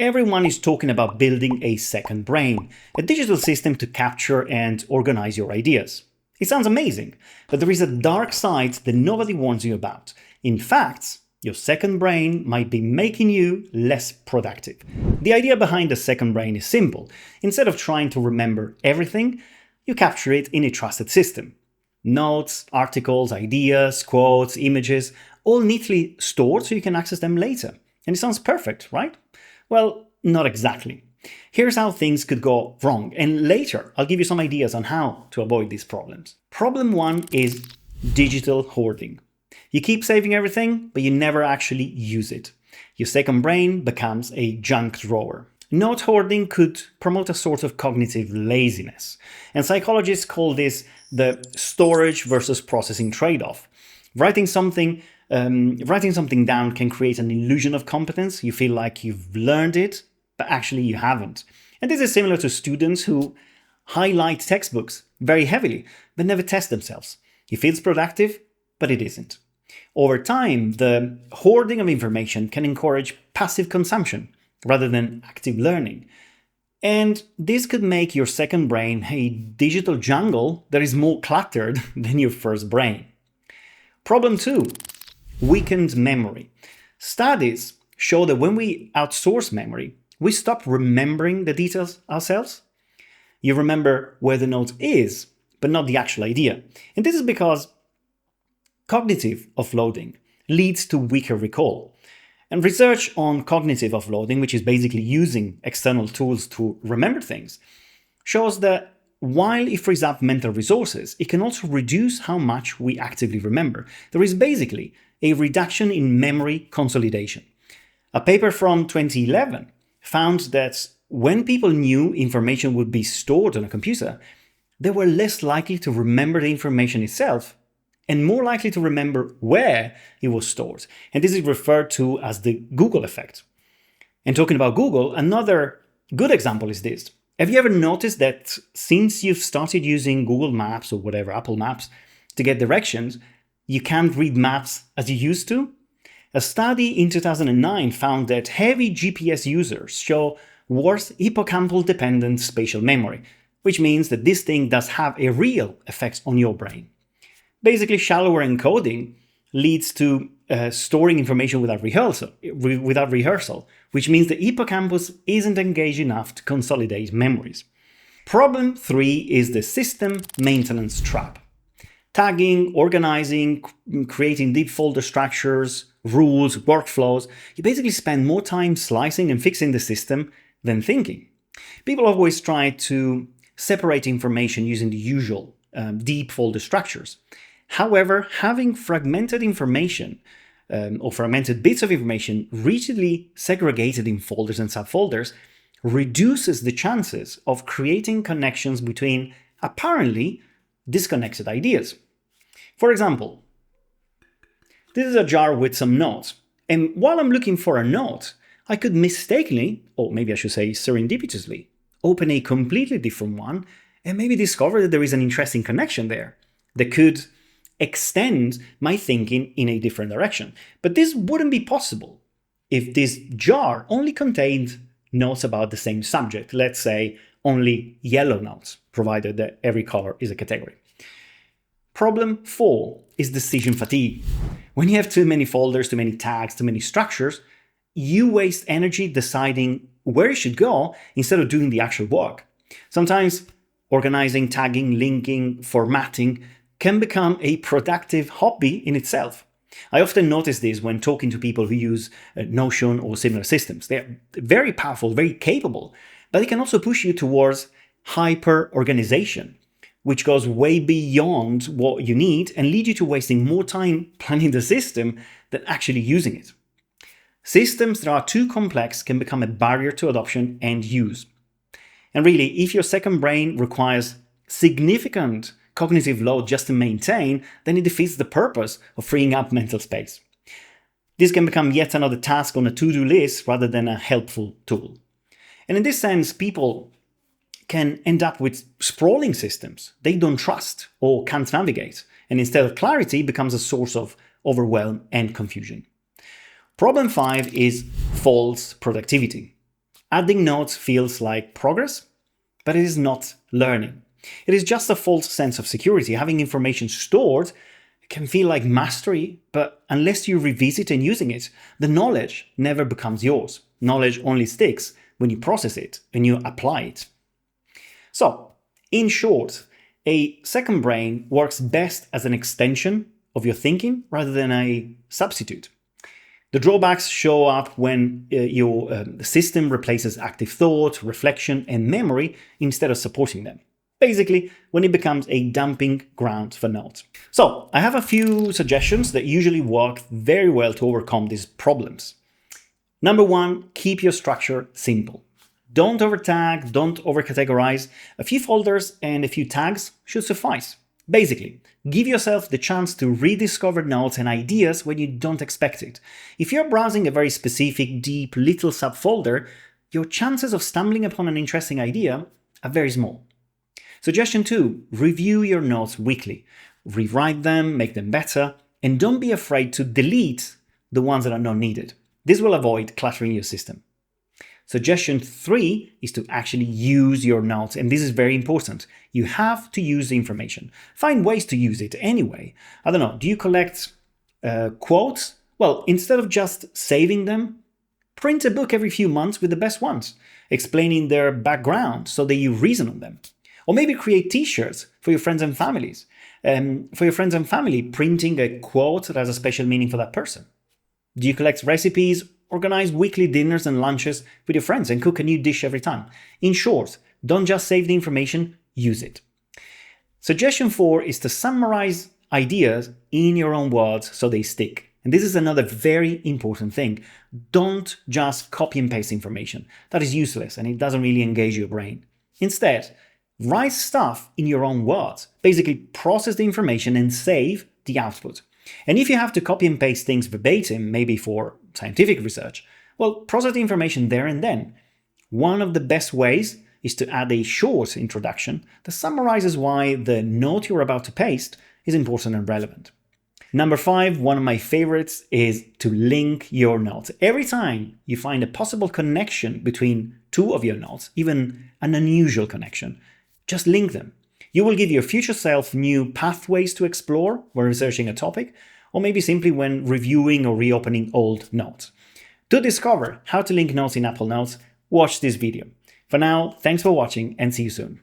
Everyone is talking about building a second brain, a digital system to capture and organize your ideas. It sounds amazing, but there is a dark side that nobody warns you about. In fact, your second brain might be making you less productive. The idea behind the second brain is simple. Instead of trying to remember everything, you capture it in a trusted system. Notes, articles, ideas, quotes, images, all neatly stored so you can access them later. And it sounds perfect, right? Well, not exactly. Here's how things could go wrong, and later I'll give you some ideas on how to avoid these problems. Problem 1 is digital hoarding. You keep saving everything, but you never actually use it. Your second brain becomes a junk drawer. Note hoarding could promote a sort of cognitive laziness, and psychologists call this the storage versus processing trade-off. Writing something down can create an illusion of competence. You feel like you've learned it, but actually you haven't. And this is similar to students who highlight textbooks very heavily, but never test themselves. It feels productive, but it isn't. Over time, the hoarding of information can encourage passive consumption rather than active learning. And this could make your second brain a digital jungle that is more cluttered than your first brain. Problem 2. Weakened memory. Studies show that when we outsource memory, we stop remembering the details ourselves. You remember where the note is, but not the actual idea. And this is because cognitive offloading leads to weaker recall. And research on cognitive offloading, which is basically using external tools to remember things, shows that while it frees up mental resources, it can also reduce how much we actively remember. There is basically a reduction in memory consolidation. A paper from 2011 found that when people knew information would be stored on a computer, they were less likely to remember the information itself and more likely to remember where it was stored. And this is referred to as the Google effect. And talking about Google, another good example is this. Have you ever noticed that since you've started using Google Maps or whatever, Apple Maps, to get directions, you can't read maps as you used to? A study in 2009 found that heavy GPS users show worse hippocampal-dependent spatial memory, which means that this thing does have a real effect on your brain. Basically, shallower encoding leads to storing information without rehearsal, which means the hippocampus isn't engaged enough to consolidate memories. Problem 3 is the system maintenance trap. Tagging, organizing, creating deep folder structures, rules, workflows. You basically spend more time slicing and fixing the system than thinking. People always try to separate information using the usual deep folder structures. However, having fragmented information or fragmented bits of information rigidly segregated in folders and subfolders reduces the chances of creating connections between apparently disconnected ideas. For example, this is a jar with some notes, and while I'm looking for a note, I could mistakenly, or maybe I should say serendipitously, open a completely different one and maybe discover that there is an interesting connection there that could extend my thinking in a different direction. But this wouldn't be possible if this jar only contained notes about the same subject, let's say only yellow notes, provided that every color is a category. Problem 4 is decision fatigue. When you have too many folders, too many tags, too many structures, you waste energy deciding where you should go instead of doing the actual work. Sometimes organizing, tagging, linking, formatting can become a productive hobby in itself. I often notice this when talking to people who use Notion or similar systems. They're very powerful, very capable, but it can also push you towards hyper-organization, which goes way beyond what you need and lead you to wasting more time planning the system than actually using it. Systems that are too complex can become a barrier to adoption and use. And really, if your second brain requires significant cognitive load just to maintain, then it defeats the purpose of freeing up mental space. This can become yet another task on a to-do list rather than a helpful tool. And in this sense, people can end up with sprawling systems they don't trust or can't navigate, and instead of clarity becomes a source of overwhelm and confusion. Problem 5 is false productivity. Adding notes feels like progress, but it is not learning. It is just a false sense of security. Having information stored can feel like mastery, but unless you revisit and using it, the knowledge never becomes yours. Knowledge only sticks when you process it and you apply it. So, in short, a second brain works best as an extension of your thinking rather than a substitute. The drawbacks show up when your system replaces active thought, reflection, and memory instead of supporting them. Basically, when it becomes a dumping ground for notes. So, I have a few suggestions that usually work very well to overcome these problems. Number one, keep your structure simple. Don't overtag, don't overcategorize. A few folders and a few tags should suffice. Basically, give yourself the chance to rediscover notes and ideas when you don't expect it. If you're browsing a very specific, deep, little subfolder, your chances of stumbling upon an interesting idea are very small. Suggestion 2. Review your notes weekly. Rewrite them, make them better, and don't be afraid to delete the ones that are not needed. This will avoid cluttering your system. Suggestion 3 is to actually use your notes, and this is very important. You have to use the information. Find ways to use it anyway. I don't know, do you collect quotes? Well, instead of just saving them, print a book every few months with the best ones, explaining their background so that you reason on them. Or maybe create t-shirts for your friends and families. For your friends and family, printing a quote that has a special meaning for that person. Do you collect recipes? Organize weekly dinners and lunches with your friends and cook a new dish every time. In short, don't just save the information, use it. Suggestion 4 is to summarize ideas in your own words so they stick. And this is another very important thing. Don't just copy and paste information. That is useless and it doesn't really engage your brain. Instead, write stuff in your own words. Basically, process the information and save the output. And if you have to copy and paste things verbatim, maybe for scientific research, well, process the information there and then. One of the best ways is to add a short introduction that summarizes why the note you're about to paste is important and relevant. Number 5, one of my favorites, is to link your notes. Every time you find a possible connection between two of your notes, even an unusual connection, just link them. You will give your future self new pathways to explore when researching a topic, or maybe simply when reviewing or reopening old notes. To discover how to link notes in Apple Notes, watch this video. For now, thanks for watching and see you soon.